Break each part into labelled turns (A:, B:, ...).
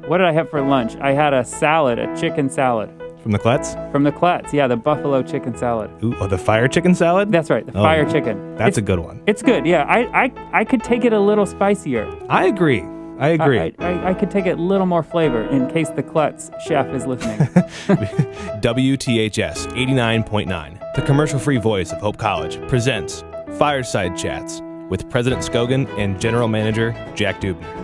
A: What did I have for lunch? I had a chicken salad.
B: From the Klets?
A: From the Klets, yeah, the buffalo chicken salad.
B: Ooh, the fire chicken salad?
A: That's right, the fire chicken.
B: That's a good one.
A: It's good, yeah. I could take it a little spicier.
B: I agree.
A: I could take it a little more flavor in case the Klets chef is listening.
B: WTHS 89.9, the commercial-free voice of Hope College, presents Fireside Chats with President Scogin and General Manager Jack Deubner.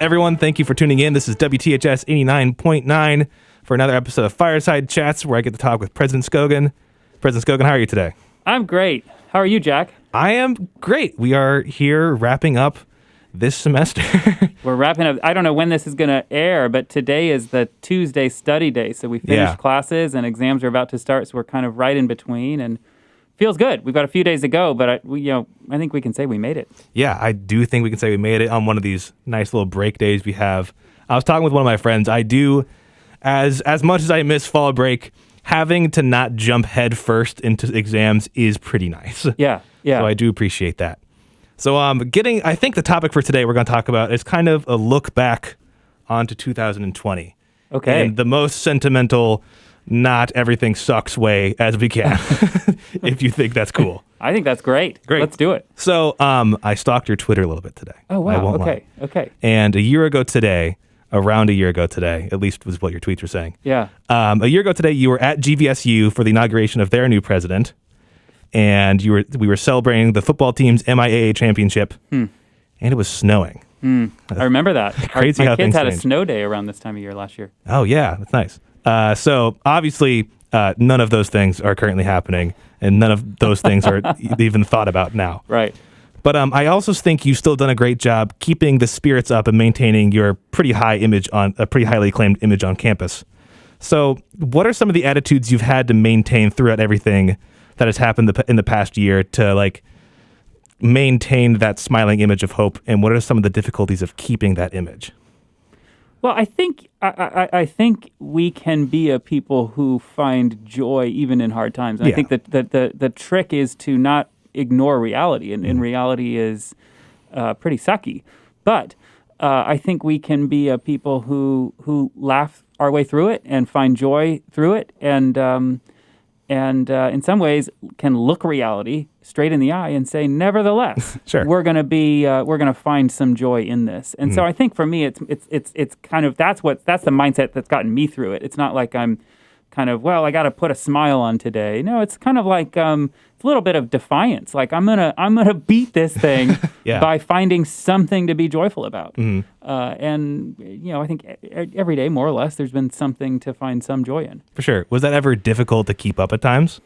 B: Everyone, thank you for tuning in. This is WTHS 89.9 for another episode of Fireside Chats, where I get to talk with President Scogin. President Scogin, how are you today?
A: I'm great. How are you, Jack?
B: I am great. We are here wrapping up this semester.
A: We're wrapping up. I don't know when this is going to air, but today is the Tuesday study day. So we finished classes and exams are about to start. So we're kind of right in between and feels good. We've got a few days to go, but I think we can say we made it. Yeah,
B: I do think we can say we made it on one of these nice little break days we have. I was talking with one of my friends. I do, as much as I miss fall break, having to not jump head first into exams is pretty nice.
A: Yeah.
B: So I do appreciate that. So I think the topic for today we're going to talk about is kind of a look back onto 2020.
A: Okay.
B: In the most sentimental, not everything sucks way as we can, if you think that's cool.
A: I think that's great. Let's do it.
B: So I stalked your Twitter a little bit today.
A: Oh, wow.
B: I won't lie.
A: Okay.
B: And around a year ago today, at least was what your tweets were saying.
A: Yeah.
B: A year ago today, you were at GVSU for the inauguration of their new president. And we were celebrating the football team's MIAA championship, and it was snowing.
A: I remember that.
B: Crazy how
A: my kids had
B: change.
A: A snow day around this time of year last year.
B: Oh, yeah. That's nice. So obviously, none of those things are currently happening, and none of those things are even thought about now.
A: Right.
B: But I also think you've still done a great job keeping the spirits up and maintaining your pretty highly acclaimed image on campus. So what are some of the attitudes you've had to maintain throughout everything that has happened in the past year to maintain that smiling image of hope, and what are some of the difficulties of keeping that image?
A: Well, I think we can be a people who find joy even in hard times. And I think that the trick is to not ignore reality, and reality is pretty sucky. But I think we can be a people who laugh our way through it and find joy through it, and in some ways can look reality straight in the eye and say, nevertheless,
B: sure,
A: we're going to find some joy in this. And so I think for me, it's kind of that's the mindset that's gotten me through it. It's not like I'm kind of, well, I got to put a smile on today. No, it's kind of like it's a little bit of defiance. Like I'm gonna beat this thing by finding something to be joyful about. And I think every day, more or less, there's been something to find some joy in.
B: For sure. Was that ever difficult to keep up at times?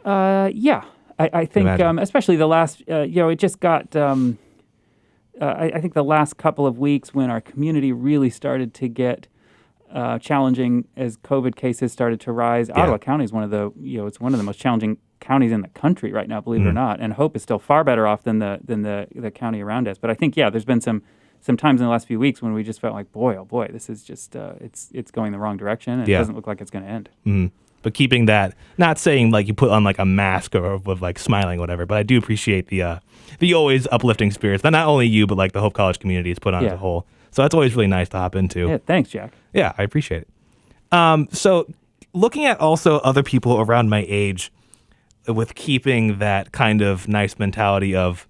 A: Yeah. I think especially the last, it just got. I think the last couple of weeks when our community really started to get challenging as COVID cases started to rise. Ottawa County is one of the most challenging counties in the country right now, believe it or not. And Hope is still far better off than the county around us. But I think there's been some times in the last few weeks when we just felt like, boy, oh boy, this is just it's going the wrong direction, and it doesn't look like it's going to end.
B: Mm. But keeping that, not saying like you put on like a mask or with like smiling or whatever, but I do appreciate the always uplifting spirits that not only you but like the Hope College community is put on as a whole. So that's always really nice to hop into.
A: Yeah, thanks, Jack.
B: Yeah, I appreciate it. So looking at also other people around my age with keeping that kind of nice mentality of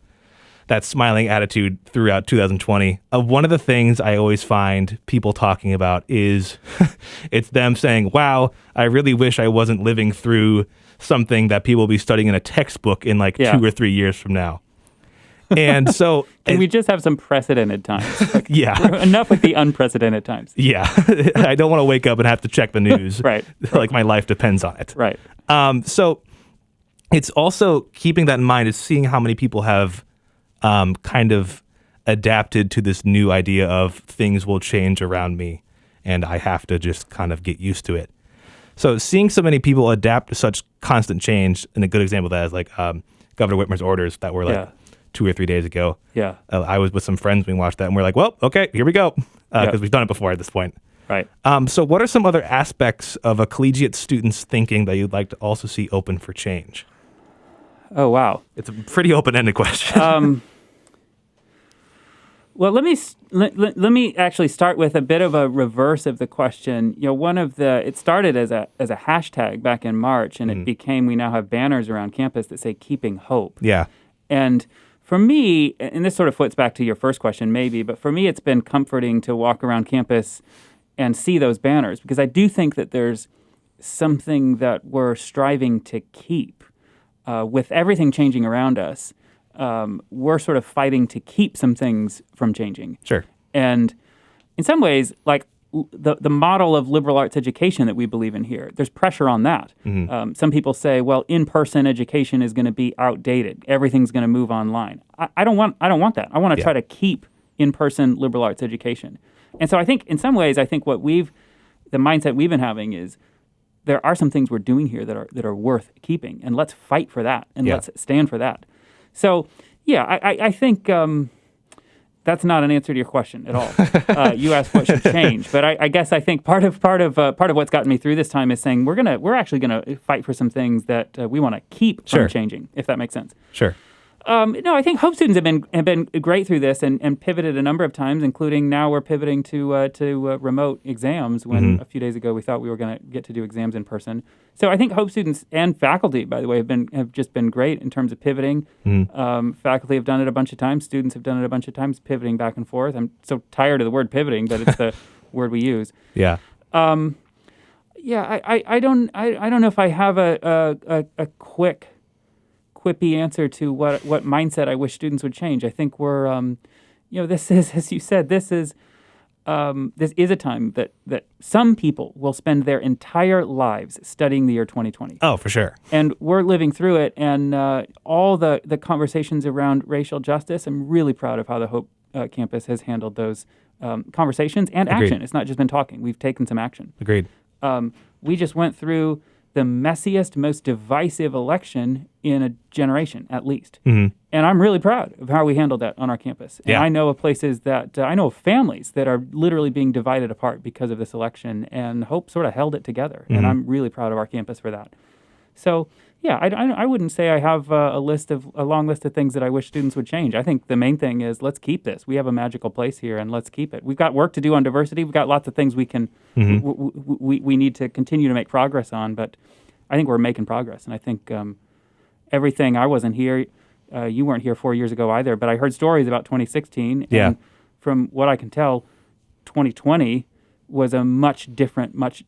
B: that smiling attitude throughout 2020, one of the things I always find people talking about is it's them saying, wow, I really wish I wasn't living through something that people will be studying in a textbook in 2 or 3 years from now. And so
A: can we just have some precedented times? Enough with the unprecedented times.
B: Yeah. I don't want to wake up and have to check the news.
A: Right.
B: Like my life depends on it.
A: Right.
B: So it's also keeping that in mind is seeing how many people have kind of adapted to this new idea of things will change around me and I have to just kind of get used to it. So seeing so many people adapt to such constant change, and a good example of that is like Governor Whitmer's orders that were 2 or 3 days ago.
A: Yeah.
B: I was with some friends, we watched that, and we're like, well, okay, here we go. Because we've done it before at this point.
A: Right.
B: So what are some other aspects of a collegiate student's thinking that you'd like to also see open for change?
A: Oh, wow.
B: It's a pretty open-ended question.
A: Well, let me actually start with a bit of a reverse of the question. It started as a hashtag back in March, and it became, we now have banners around campus that say "Keeping Hope."
B: Yeah.
A: And for me, and this sort of foots back to your first question, maybe, but for me, it's been comforting to walk around campus and see those banners, because I do think that there's something that we're striving to keep. With everything changing around us, we're sort of fighting to keep some things from changing.
B: Sure.
A: And in some ways, like the model of liberal arts education that we believe in here, there's pressure on that. Some people say, well, in-person education is going to be outdated. Everything's going to move online. I don't want that. I want to try to keep in-person liberal arts education. And so I think in some ways, the mindset we've been having is there are some things we're doing here that are worth keeping, and let's fight for that, and let's stand for that. So, I think that's not an answer to your question at all. You asked what should change, but I guess I think part of what's gotten me through this time is saying we're actually gonna fight for some things that we want to keep from changing, if that makes sense.
B: Sure.
A: No, I think Hope students have been great through this and pivoted a number of times, including now we're pivoting to remote exams when a few days ago we thought we were going to get to do exams in person. So I think Hope students and faculty, by the way, have just been great in terms of pivoting. Faculty have done it a bunch of times. Students have done it a bunch of times, pivoting back and forth. I'm so tired of the word pivoting, but it's the word we use.
B: Yeah.
A: I don't know if I have a quippy answer to what mindset I wish students would change. I think we're, this is, as you said, this is a time that some people will spend their entire lives studying the year 2020.
B: Oh, for sure.
A: And we're living through it. And all the conversations around racial justice, I'm really proud of how the Hope campus has handled those conversations and
B: Agreed.
A: action. It's not just been talking. We've taken some action.
B: Agreed.
A: We just went through the messiest, most divisive election in a generation, at least. And I'm really proud of how we handled that on our campus. And I know of places I know of families that are literally being divided apart because of this election, and Hope sort of held it together. And I'm really proud of our campus for that. So, I wouldn't say I have a long list of things that I wish students would change. I think the main thing is let's keep this. We have a magical place here, and let's keep it. We've got work to do on diversity. We've got lots of things we can we need to continue to make progress on, but I think we're making progress. And I think everything, I wasn't here, you weren't here 4 years ago either, but I heard stories about 2016.
B: Yeah.
A: And from what I can tell, 2020 was a much different, much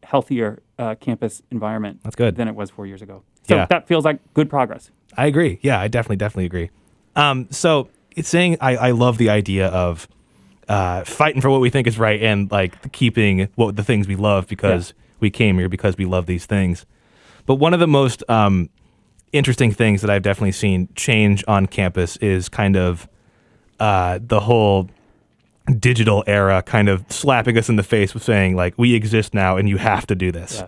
A: healthier campus environment.
B: That's good.
A: Than it was 4 years ago. So that feels like good progress.
B: I agree. Yeah, I definitely agree. So it's saying I love the idea of fighting for what we think is right and like keeping the things we love because we came here because we love these things. But one of the most interesting things that I've definitely seen change on campus is kind of the whole digital era kind of slapping us in the face with saying like, we exist now and you have to do this.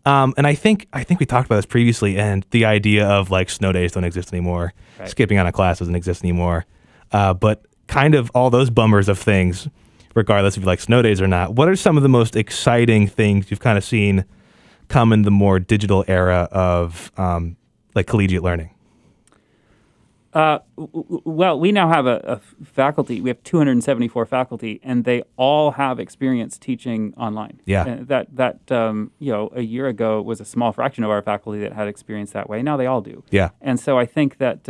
B: And I think we talked about this previously, and the idea of like snow days don't exist anymore, skipping on a class doesn't exist anymore. But kind of all those bummers of things, regardless if you like snow days or not, what are some of the most exciting things you've kind of seen come in the more digital era of like collegiate learning?
A: Well, we now have a faculty. We have 274 faculty, and they all have experience teaching online.
B: Yeah.
A: And that a year ago was a small fraction of our faculty that had experience that way. Now they all do.
B: Yeah.
A: And so I think that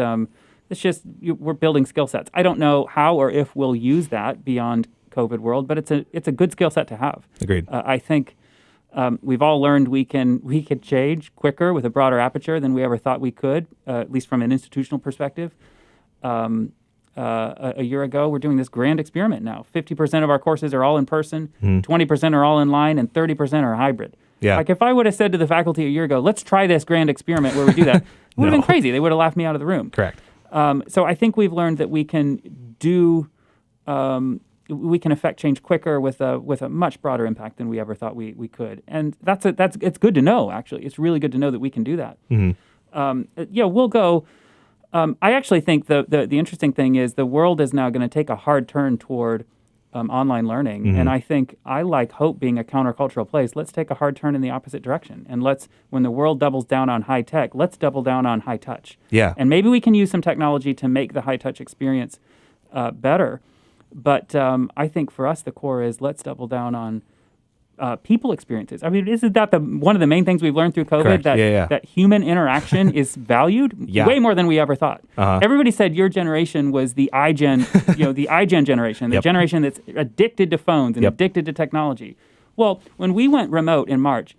A: it's just we're building skill sets. I don't know how or if we'll use that beyond COVID world, but it's a good skill set to have.
B: Agreed.
A: I think we've all learned we can change quicker with a broader aperture than we ever thought we could, at least from an institutional perspective. A year ago, we're doing this grand experiment now. 50% of our courses are all in person, 20% are all online, and 30% are hybrid.
B: Yeah.
A: Like if I would have said to the faculty a year ago, let's try this grand experiment where we do that, it would have been crazy. They would have laughed me out of the room.
B: Correct.
A: So I think we've learned that we can affect change quicker with a much broader impact than we ever thought we could. And it's good to know, actually. It's really good to know that we can do that. We'll go. I actually think the interesting thing is the world is now going to take a hard turn toward online learning. And I think I like Hope being a countercultural place. Let's take a hard turn in the opposite direction. And when the world doubles down on high tech, let's double down on high touch.
B: Yeah.
A: And maybe we can use some technology to make the high touch experience better. But I think for us, the core is let's double down on people experiences. I mean, isn't that one of the main things we've learned through COVID?
B: Correct.
A: That human interaction is valued way more than we ever thought. Everybody said your generation was the iGen, the iGen generation, the generation that's addicted to phones and addicted to technology. Well, when we went remote in March,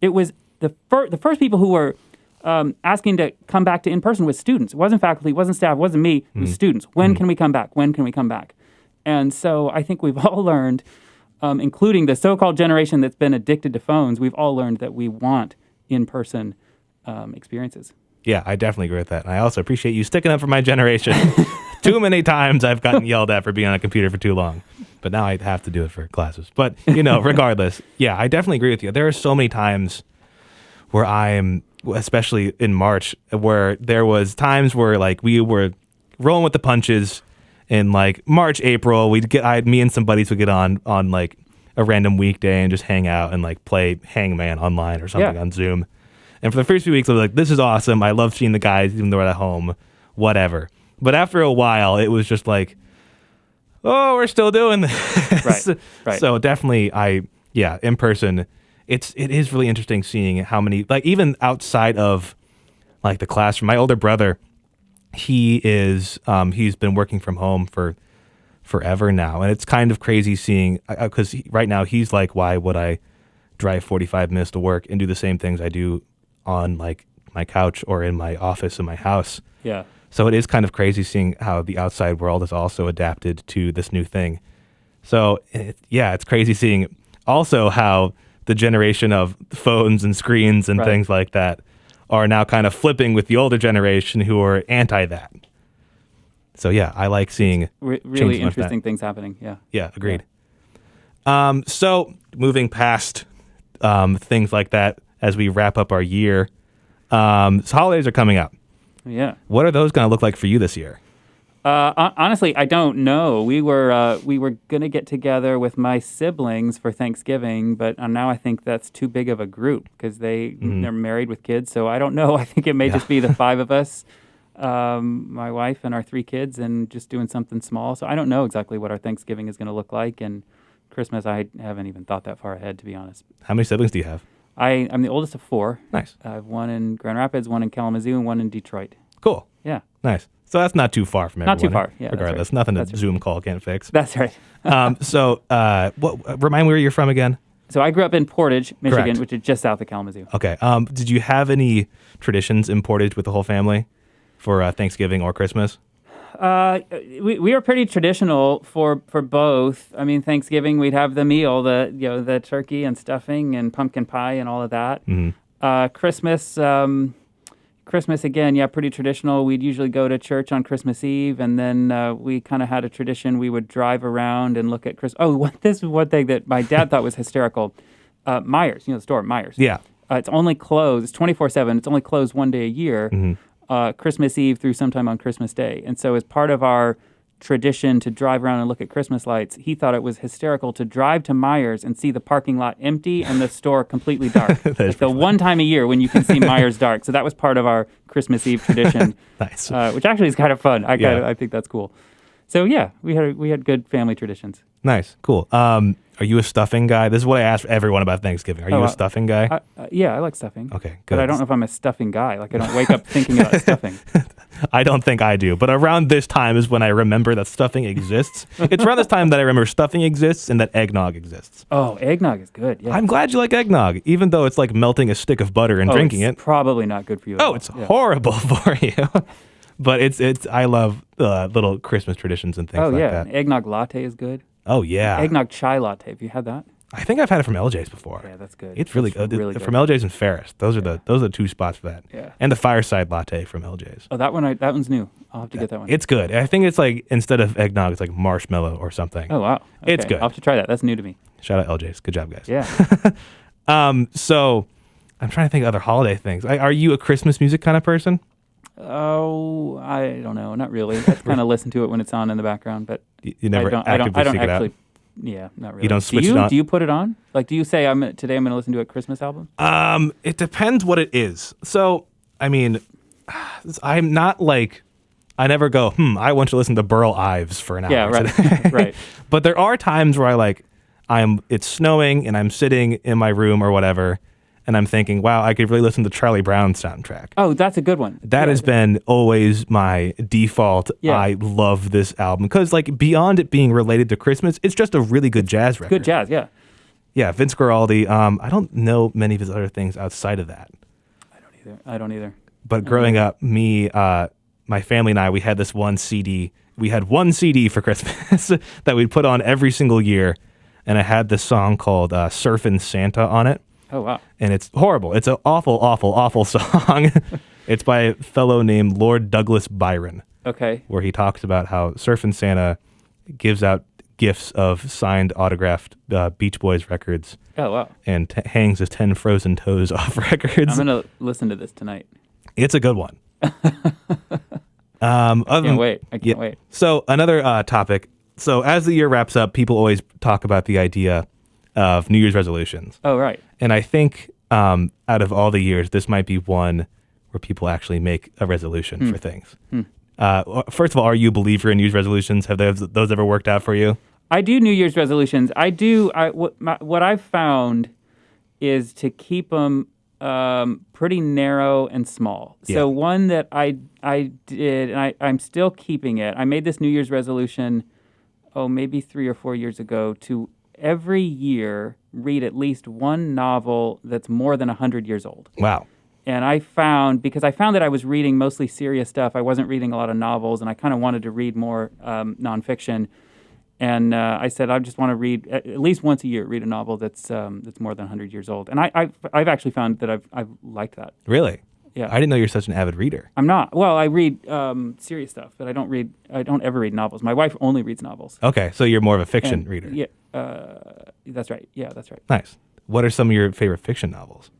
A: it was the first people who were asking to come back to in-person was students. It wasn't faculty, it wasn't staff, it wasn't me, it was students. When can we come back? When can we come back? And so I think we've all learned, including the so-called generation that's been addicted to phones, we've all learned that we want in-person experiences.
B: Yeah, I definitely agree with that. And I also appreciate you sticking up for my generation. Too many times I've gotten yelled at for being on a computer for too long. But now I have to do it for classes. But, regardless, yeah, I definitely agree with you. There are so many times where I'm, especially in March, where there was times where like we were rolling with the punches in like March, April. Me and some buddies would get on like a random weekday and just hang out and like play Hangman online or something on Zoom. And for the first few weeks, I was like, this is awesome. I love seeing the guys, even though we're at home, whatever. But after a while, it was just like, oh, we're still doing this.
A: Right.
B: So definitely, in person, it is really interesting seeing how many, like even outside of like the classroom. My older brother, he's been working from home for forever now, and it's kind of crazy seeing because right now he's like, why would I drive 45 minutes to work and do the same things I do on like my couch or in my office in my house?
A: Yeah.
B: So it is kind of crazy seeing how the outside world has also adapted to this new thing. So it's crazy seeing also how the generation of phones and screens and things like that are now kind of flipping with the older generation who are anti that. So yeah, I like seeing
A: really interesting things happening. Yeah.
B: Yeah, agreed. Yeah. So moving past things like that as we wrap up our year, so holidays are coming up.
A: Yeah.
B: What are those going to look like for you this year?
A: Honestly, I don't know. We were going to get together with my siblings for Thanksgiving, but now I think that's too big of a group because they're married with kids. So I don't know. I think it may just be the five of us, my wife and our three kids, and just doing something small. So I don't know exactly what our Thanksgiving is going to look like. And Christmas, I haven't even thought that far ahead, to be honest.
B: How many siblings do you have?
A: I'm the oldest of four.
B: Nice.
A: I have one in Grand Rapids, one in Kalamazoo, and one in Detroit.
B: Cool.
A: Yeah.
B: Nice. So that's not too far from everyone.
A: Not too far. Yeah.
B: Regardless, nothing a Zoom call can't fix.
A: That's right.
B: Remind me where you're from again?
A: So I grew up in Portage, Michigan,
B: Correct.
A: which is just south of Kalamazoo.
B: Okay. Did you have any traditions in Portage with the whole family for Thanksgiving or Christmas?
A: We were pretty traditional for both. I mean, Thanksgiving we'd have the meal, the turkey and stuffing and pumpkin pie and all of that.
B: Mm-hmm.
A: Christmas again, pretty traditional. We'd usually go to church on Christmas Eve, and then we kind of had a tradition. We would drive around and look at Christmas. Oh, this is one thing that my dad thought was hysterical. Myers, the store Myers.
B: Yeah.
A: It's only closed. It's 24/7. It's only closed one day a year.
B: Mm-hmm.
A: Christmas Eve through sometime on Christmas Day. And so as part of our tradition to drive around and look at Christmas lights, he thought it was hysterical to drive to Myers and see the parking lot empty and the store completely dark. It's the one time a year when you can see Myers dark. So that was part of our Christmas Eve tradition.
B: Nice.
A: Which actually is kind of fun. I think that's cool. So yeah, we had good family traditions.
B: Nice. Cool. Are you a stuffing guy? This is what I ask everyone about Thanksgiving. Are you a stuffing guy?
A: Yeah, I like stuffing.
B: Okay, good.
A: But I don't know if I'm a stuffing guy. Like, I don't wake up thinking about stuffing.
B: I don't think I do. But around this time is when I remember that stuffing exists. It's around this time that I remember stuffing exists and that eggnog exists.
A: Oh, eggnog is good. Yeah.
B: I'm glad you like eggnog, even though it's like melting a stick of butter and drinking it.
A: Probably not good for you.
B: It's horrible for you. But it's I love little Christmas traditions and things like that.
A: An eggnog latte is good.
B: Oh, yeah.
A: Eggnog chai latte. Have you had that?
B: I think I've had it from LJ's before.
A: Yeah, that's good.
B: It's really good. From LJ's and Ferris. Those are the two spots for that.
A: Yeah.
B: And the Fireside latte from LJ's.
A: Oh, that one's new. I'll have to get that one.
B: It's good. I think it's like, instead of eggnog, it's like marshmallow or something.
A: Oh, wow. Okay.
B: It's good.
A: I'll have to try that. That's new to me.
B: Shout out LJ's. Good job, guys.
A: Yeah.
B: So I'm trying to think of other holiday things. Are you a Christmas music kind of person?
A: Oh, I don't know. Not really. I kind of listen to it when it's on in the background, but
B: you never
A: I don't
B: seek it
A: actually.
B: out?
A: Yeah, not really.
B: You don't switch it on?
A: Do you put it on? Like, do you say today I'm going to listen to a Christmas album?
B: It depends what it is. So, I mean, I'm not like I never go, I want to listen to Burl Ives for an hour.
A: Yeah, right. Right.
B: But there are times where it's snowing and I'm sitting in my room or whatever, and I'm thinking, wow, I could really listen to Charlie Brown's soundtrack.
A: Oh, that's a good one.
B: That has been always my default.
A: Yeah.
B: I love this album because, beyond it being related to Christmas, it's just a really good jazz record.
A: Good jazz, yeah.
B: Yeah, Vince Guaraldi. I don't know many of his other things outside of that.
A: I don't either.
B: But growing up, my family and I, we had this one CD. We had one CD for Christmas that we'd put on every single year, and it had this song called Surfin' Santa on it.
A: Oh, wow.
B: And it's horrible. It's an awful, awful, awful song. It's by a fellow named Lord Douglas Byron.
A: Okay.
B: Where he talks about how Surfin' Santa gives out gifts of signed, autographed Beach Boys records.
A: Oh, wow.
B: And hangs his 10 frozen toes off records.
A: I'm going to listen to this tonight.
B: It's a good one.
A: I can't wait.
B: So another topic. So as the year wraps up, people always talk about the idea of New Year's resolutions.
A: Oh, right.
B: And I think out of all the years, this might be one where people actually make a resolution for things. First of all, are you a believer in New Year's resolutions? Have those ever worked out for you?
A: I do New Year's resolutions. I do. What I've found is to keep them pretty narrow and small.
B: Yeah.
A: So one that I did, and I'm still keeping it. I made this New Year's resolution, maybe 3 or 4 years ago, to every year read at least one novel that's more than 100 years old.
B: Wow.
A: And I found that I was reading mostly serious stuff. I wasn't reading a lot of novels, and I kind of wanted to read more nonfiction. And I said, I just want to read at least once a year, read a novel that's more than 100 years old. And I've actually found that I've liked that.
B: Really?
A: Yeah.
B: I didn't know you're such an avid reader.
A: I'm not. Well, I read serious stuff, but I don't ever read novels. My wife only reads novels.
B: Okay, so you're more of a fiction reader.
A: Yeah, that's right. Yeah, that's right.
B: Nice. What are some of your favorite fiction novels?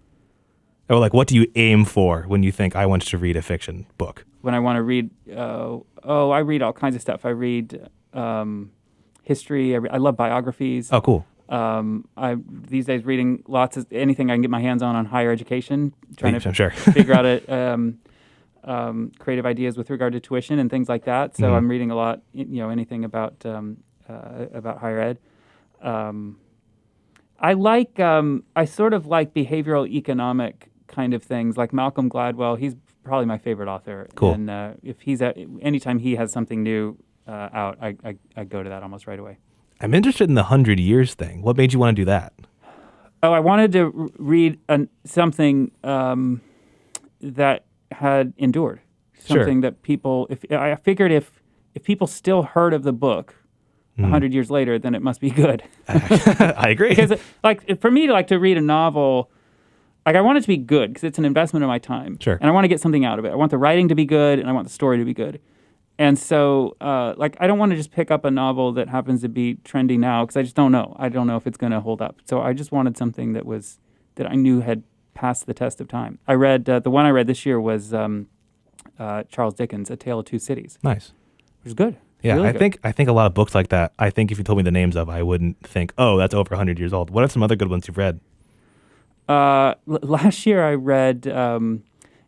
B: Or what do you aim for when you think I want to read a fiction book?
A: When I want to read, I read all kinds of stuff. I read history. I love biographies.
B: Oh, cool.
A: These days reading lots of anything I can get my hands on higher education, trying to figure out creative ideas with regard to tuition and things like that. So I'm reading a lot, anything about higher ed. I sort of like behavioral economic kind of things, like Malcolm Gladwell. He's probably my favorite author.
B: Cool.
A: And if anytime he has something new out, I go to that almost right away.
B: I'm interested in the 100 years thing. What made you want to do that?
A: Oh, I wanted to read something that had endured. Something that people, I figured if people still heard of the book 100 years later, then it must be good.
B: I agree.
A: Because for me, to read a novel, I want it to be good because it's an investment of my time.
B: Sure.
A: And I want to get something out of it. I want the writing to be good, and I want the story to be good. And so, I don't want to just pick up a novel that happens to be trendy now because I just don't know. I don't know if it's going to hold up. So I just wanted something that I knew had passed the test of time. I read the one I read this year was Charles Dickens' A Tale of Two Cities.
B: Nice.
A: Which is good.
B: Yeah,
A: really
B: I think a lot of books like that. I think if you told me the names of, I wouldn't think, oh, that's over 100 years old. What are some other good ones you've read?
A: Last year I read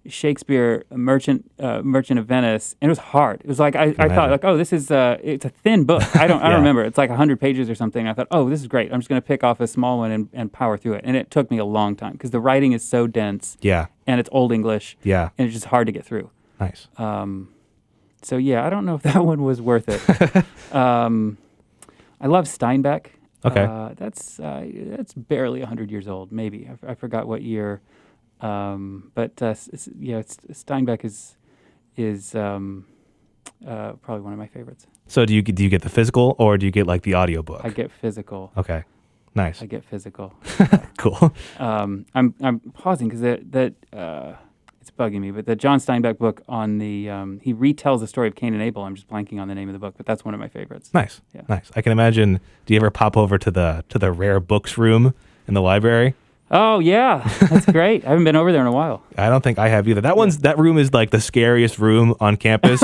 A: Shakespeare, Merchant of Venice, and it was hard. It was I thought this is it's a thin book. I don't remember. It's 100 pages or something. I thought, this is great. I'm just going to pick off a small one and power through it. And it took me a long time because the writing is so dense.
B: Yeah.
A: And it's Old English.
B: Yeah.
A: And it's just hard to get through.
B: Nice.
A: So yeah, I don't know if that one was worth it. I love Steinbeck.
B: Okay.
A: That's barely 100 years old, maybe. I forgot what year. But Steinbeck is probably one of my favorites.
B: So do you get the physical or do you get the audiobook?
A: I get physical.
B: Okay. Nice.
A: I get physical.
B: Cool.
A: I'm pausing because it's bugging me, but the John Steinbeck book on the he retells the story of Cain and Abel. I'm just blanking on the name of the book, but that's one of my favorites.
B: Nice.
A: Yeah.
B: Nice. I can imagine. Do you ever pop over to the rare books room in the library?
A: Oh yeah, that's great. I haven't been over there in a while.
B: I don't think I have either. That room is the scariest room on campus.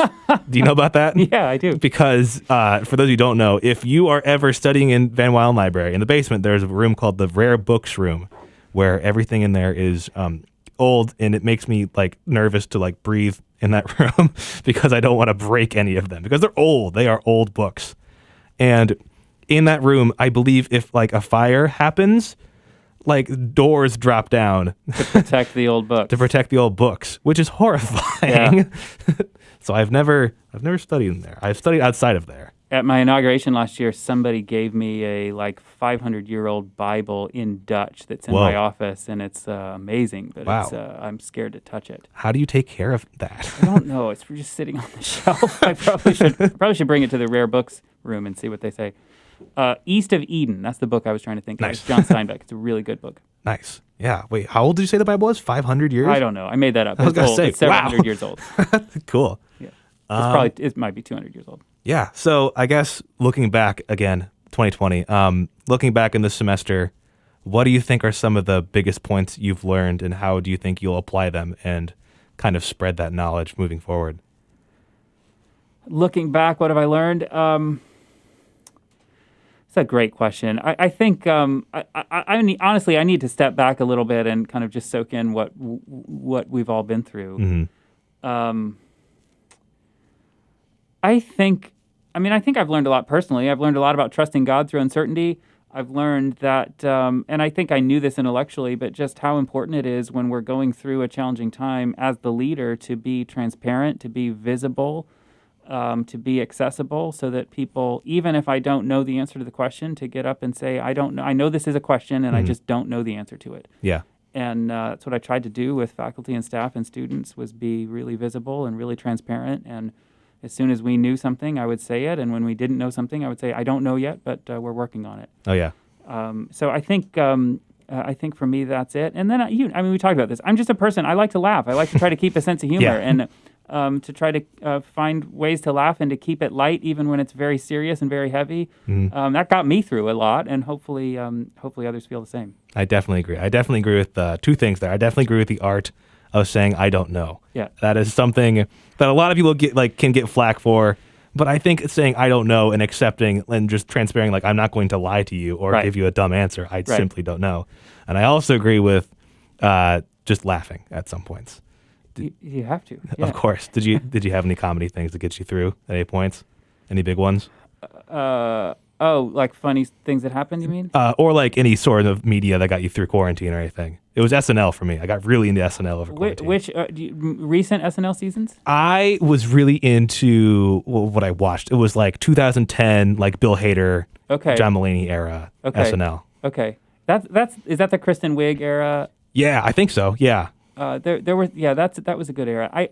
B: Do you know about that?
A: Yeah, I do.
B: Because for those who don't know, if you are ever studying in Van Wylen Library, in the basement there's a room called the Rare Books Room, where everything in there is old, and it makes me like nervous to like breathe in that room because I don't want to break any of them because they're old. They are old books. And in that room, I believe if like a fire happens, like doors drop down
A: to protect the old
B: books, which is horrifying. Yeah. So I've never studied in there. I've studied outside of there.
A: At my inauguration last year, somebody gave me a like 500-year-old Bible in Dutch that's in my office, and it's amazing. But
B: wow.
A: I'm scared to touch it.
B: How do you take care of that?
A: I don't know. It's just sitting on the shelf. I probably should bring it to the rare books room and see what they say. East of Eden. That's the book I was trying to think of.
B: Nice.
A: It's John Steinbeck. It's a really good book.
B: Nice. Yeah. Wait, how old did you say the Bible was? 500 years?
A: I don't know. I made that up.
B: I was going to say,
A: it's several hundred years old.
B: Cool.
A: Yeah. It might be 200 years old.
B: Yeah. So I guess looking back again, 2020, looking back in this semester, what do you think are some of the biggest points you've learned, and how do you think you'll apply them and kind of spread that knowledge moving forward?
A: Looking back, what have I learned? It's a great question. I think honestly, I need to step back a little bit and kind of just soak in what we've all been through.
B: Mm-hmm.
A: I think I've learned a lot personally. I've learned a lot about trusting God through uncertainty. I've learned that, and I think I knew this intellectually, but just how important it is when we're going through a challenging time as the leader to be transparent, to be visible, to be accessible, so that people, even if I don't know the answer to the question, to get up and say, I don't know. I know this is a question, and I just don't know the answer to it.
B: Yeah.
A: And that's what I tried to do with faculty and staff and students, was be really visible and really transparent. And as soon as we knew something, I would say it. And when we didn't know something, I would say, I don't know yet, but we're working on it.
B: Oh, yeah.
A: So I think for me, that's it. And then, we talked about this. I'm just a person. I like to laugh. I like to try to keep a sense of humor.
B: Yeah.
A: And to try to find ways to laugh and to keep it light, even when it's very serious and very heavy.
B: Mm-hmm.
A: That got me through a lot, and hopefully others feel the same.
B: I definitely agree. I definitely agree with two things there. I definitely agree with the art of saying I don't know.
A: Yeah.
B: That is something that a lot of people can get flack for, but I think saying I don't know and accepting and just transparent, like I'm not going to lie to you or give you a dumb answer. I simply don't know. And I also agree with just laughing at some points.
A: You have to. Yeah.
B: Of course. Did you have any comedy things to get you through at any points? Any big ones?
A: Like funny things that happened, you mean?
B: Or like any sort of media that got you through quarantine or anything. It was SNL for me. I got really into SNL over quarantine.
A: Which recent SNL seasons?
B: I was really into what I watched. It was like 2010, like Bill Hader, John Mulaney era SNL. Okay,
A: is that the Kristen Wiig era?
B: Yeah, I think so. Yeah.
A: That was a good era. I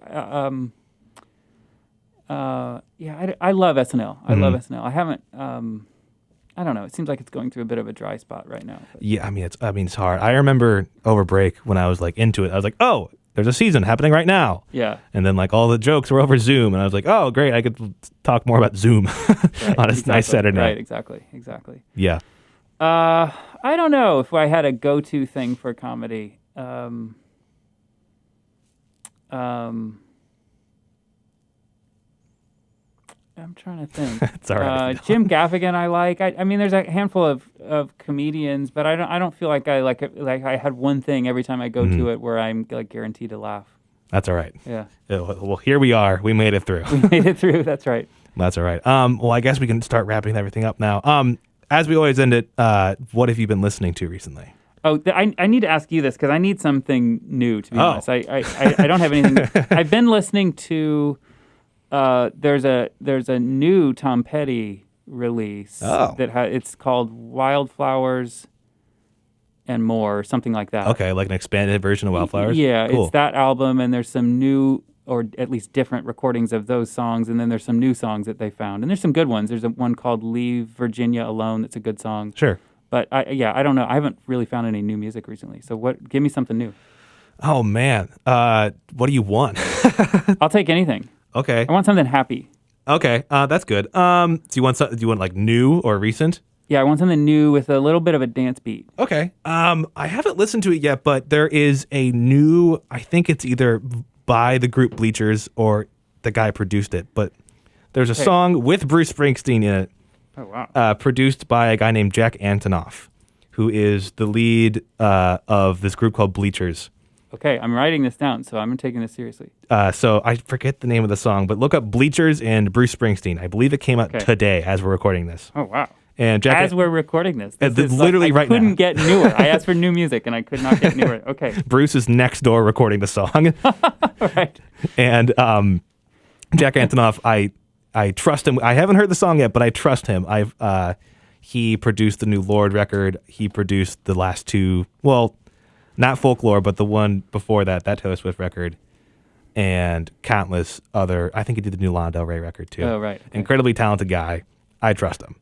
A: love SNL. I love SNL. I haven't. I don't know. It seems like it's going through a bit of a dry spot right now. But.
B: Yeah, it's hard. I remember over break when I was like into it. I was like, oh, there's a season happening right now.
A: Yeah.
B: And then like all the jokes were over Zoom, and I was like, oh, great, I could talk more about Zoom on a nice Saturday night.
A: Right. Exactly.
B: Yeah.
A: I don't know if I had a go-to thing for comedy. I'm trying to think.
B: It's all right.
A: Jim Gaffigan, I like. I mean, there's a handful of comedians, but I don't feel like I had one thing every time I go to it where I'm like guaranteed to laugh.
B: That's all right.
A: Yeah.
B: Well, here we are. We made it through.
A: That's right.
B: That's all right. Well, I guess we can start wrapping everything up now. As we always end it, what have you been listening to recently?
A: Oh, I need to ask you this because I need something new, to be honest. I don't have anything. I've been listening to. There's a new Tom Petty release that it's called Wildflowers and More, or something like that.
B: Okay, like an expanded version of Wildflowers?
A: Yeah,
B: cool.
A: It's that album, and there's some new, or at least different recordings of those songs, and then there's some new songs that they found. And there's some good ones. There's one called Leave Virginia Alone that's a good song.
B: Sure.
A: But I don't know. I haven't really found any new music recently. So give me something new.
B: Oh, man. What do you want?
A: I'll take anything.
B: Okay.
A: I want something happy.
B: Okay, that's good. Do you want like new or recent?
A: Yeah, I want something new with a little bit of a dance beat.
B: Okay. I haven't listened to it yet, but there is a new, I think it's either by the group Bleachers or the guy produced it, but there's a song with Bruce Springsteen in it.
A: Oh, wow.
B: Produced by a guy named Jack Antonoff, who is the lead of this group called Bleachers.
A: Okay, I'm writing this down, so I'm taking this seriously.
B: So I forget the name of the song, but look up Bleachers and Bruce Springsteen. I believe it came out today as we're recording this.
A: Oh, wow.
B: And Jack,
A: as we're recording this
B: is literally right now.
A: I couldn't get newer. I asked for new music, and I could not get newer. Okay.
B: Bruce is next door recording the song.
A: Right.
B: And Jack Antonoff, I trust him. I haven't heard the song yet, but I trust him. He produced the new Lord record. He produced the last two, well, not Folklore, but the one before that Taylor Swift record, and countless other. I think he did the new Lana Del Rey record too.
A: Oh, right. Okay.
B: Incredibly talented guy. I trust him.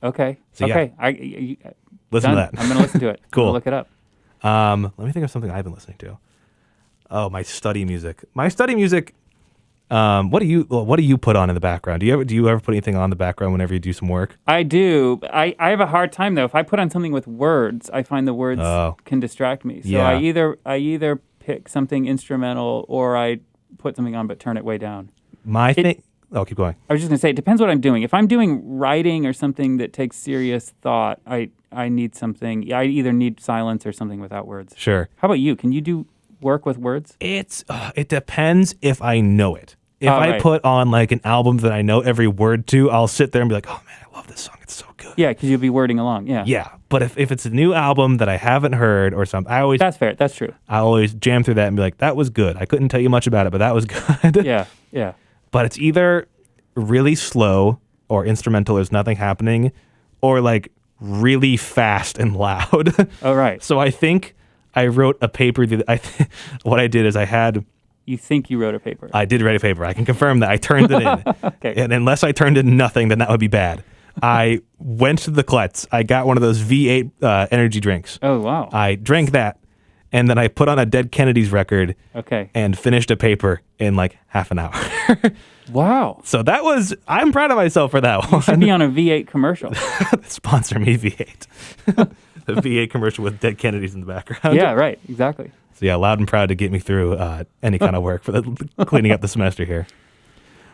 A: Okay.
B: So,
A: okay.
B: Yeah. Listen to that.
A: I'm going to listen to it.
B: Cool.
A: I'm gonna look it up.
B: Let me think of something I've been listening to. Oh, my study music. What do you put on in the background? Do you ever put anything on the background whenever you do some work?
A: I do. I have a hard time though. If I put on something with words, I find the words can distract me. So
B: yeah.
A: I either pick something instrumental or I put something on but turn it way down.
B: Keep going.
A: I was just going to say, it depends what I'm doing. If I'm doing writing or something that takes serious thought, I need something. I either need silence or something without words.
B: Sure.
A: How about you? Can you do work with words?
B: It depends if I know it. If I put on like an album that I know every word to, I'll sit there and be like, oh man, I love this song. It's so good.
A: Yeah, because you'll be wording along. Yeah.
B: Yeah. But if it's a new album that I haven't heard or something,
A: That's fair. That's true.
B: I always jam through that and be like, that was good. I couldn't tell you much about it, but that was good.
A: Yeah. Yeah.
B: But it's either really slow or instrumental, there's nothing happening, or like really fast and loud.
A: Oh, right.
B: So I think I wrote a paper. What I did is I had...
A: You think you wrote a paper?
B: I did write a paper. I can confirm that I turned it in.
A: Okay.
B: And unless I turned in nothing, then that would be bad. I went to the Klets. I got one of those V8 energy drinks.
A: Oh, wow.
B: I drank that, and then I put on a Dead Kennedys record.
A: Okay.
B: And finished a paper in like half an hour.
A: Wow.
B: So I'm proud of myself for that one.
A: You should be on a V8 commercial.
B: Sponsor me, V8. The V8 commercial with Dead Kennedys in the background.
A: Yeah, right. Exactly.
B: So yeah, loud and proud to get me through any kind of work for cleaning up the semester here.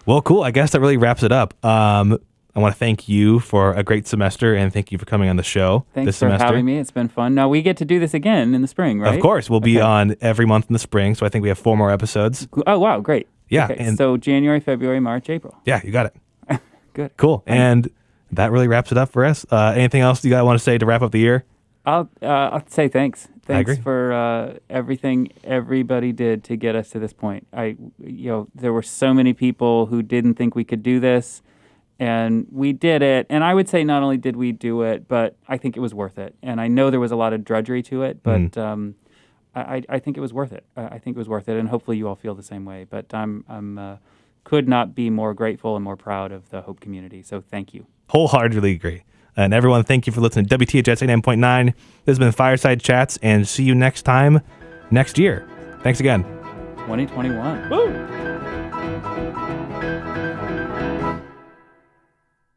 B: Well, cool. I guess that really wraps it up. I want to thank you for a great semester and thank you for coming on the show this semester.
A: Thanks for having me. It's been fun. Now, we get to do this again in the spring, right?
B: Of course. We'll be on every month in the spring, so I think we have 4 more episodes.
A: Oh, wow. Great.
B: Yeah.
A: Okay,
B: and
A: so January, February, March, April.
B: Yeah, you got it.
A: Good.
B: Cool. And that really wraps it up for us. Anything else you guys want to say to wrap up the year?
A: I'll say thanks. Thanks
B: agree.
A: for everything everybody did to get us to this point. There were so many people who didn't think we could do this, and we did it. And I would say not only did we do it, but I think it was worth it. And I know there was a lot of drudgery to it, but I think it was worth it. I think it was worth it, and hopefully you all feel the same way. But I'm could not be more grateful and more proud of the Hope community. So thank you.
B: Wholeheartedly agree. And everyone, thank you for listening to WTHS 89.9. This has been Fireside Chats, and see you next time next year. Thanks again.
A: 2021. Woo!